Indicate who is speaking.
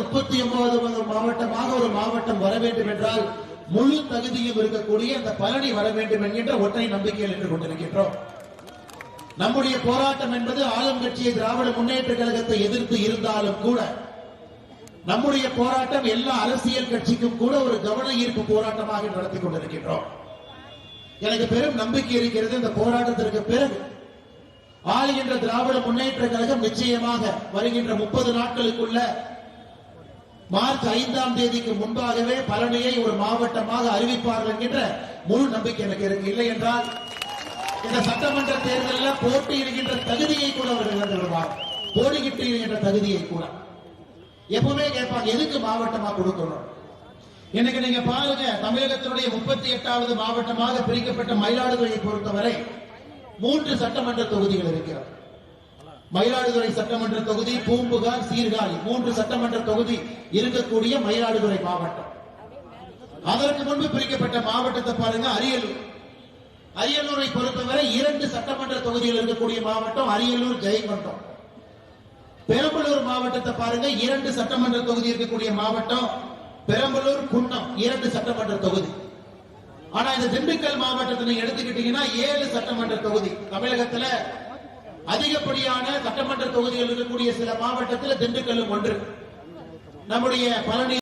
Speaker 1: 39 மாவட்டமாக ஒரு மாவட்டம் வர வேண்டும் என்றால் முழு தகுதியும் இருக்கக்கூடிய அந்த பழனி வர வேண்டும் என்கின்ற ஒற்றை நம்பிக்கையில் நின்று கொண்டிருக்கின்றோம். நம்முடைய போராட்டம் என்பது ஆளும் கட்சியை திராவிட முன்னேற்ற கழகத்தை எதிர்த்து இருந்தாலும் கூட நம்முடைய போராட்டம் எல்லா அரசியல் கட்சிக்கும் கூட ஒரு கவன ஈர்ப்பு போராட்டமாக நடத்தி கொண்டிருக்கின்றோம். எனக்கு பெரும் நம்பிக்கை இருக்கிறது. இந்த போராட்டத்திற்கு பிறகு ஆளுகின்ற திராவிட முன்னேற்ற கழகம் நிச்சயமாக வருகின்ற 30 நாட்களுக்குள்ள மார்ச் 5ஆம் தேதிக்கு முன்பாகவே பழனியை ஒரு மாவட்டமாக அறிவிப்பார்கள் என்கின்ற முழு நம்பிக்கை எனக்கு இருக்கு. இல்லை என்றால் இந்த சட்டமன்ற தேர்தலில் போட்டியிடுகின்ற தகுதியை கூட அவர்கள் இழந்து விடுவார். போட்டியிடுகின்ற தகுதியை கூட எப்பவுமே கேட்பாங்க, எதுக்கு மாவட்டமா கொடுக்கணும். இன்னைக்கு நீங்க பாருங்க, தமிழகத்தினுடைய 38வது மாவட்டமாக பிரிக்கப்பட்ட மயிலாடுதுறையை பொறுத்தவரை 3 சட்டமன்ற தொகுதிகள் இருக்கிறது. மயிலாடுதுறை சட்டமன்ற தொகுதி, பூம்புகார், சீர்காழி 3 சட்டமன்ற தொகுதி இருக்கக்கூடிய மயிலாடுதுறை மாவட்டம். அதற்கு முன்பு பிரிக்கப்பட்ட மாவட்டத்தை பாருங்க, அரியலூர். அரியலூரை பொறுத்தவரை 2 சட்டமன்ற தொகுதிகள் இருக்கக்கூடிய மாவட்டம் அரியலூர், ஜெயங்கொண்டம். பெரம்பலூர் மாவட்டத்தை பாருங்க, 2 சட்டமன்ற தொகுதி இருக்கக்கூடிய மாவட்டம் பெரம்பலூர், குன்னம் 2 சட்டமன்ற தொகுதி. ஆனா இந்த திண்டுக்கல் மாவட்டத்தை எடுத்துக்கிட்டீங்கன்னா 7 சட்டமன்ற தொகுதி. தமிழகத்துல அதிகப்படியான சட்டமன்ற தொகுதிகள் இருக்கக்கூடிய சில மாவட்டத்தில் திண்டுக்கல்லும் ஒன்று. நம்முடைய பழனி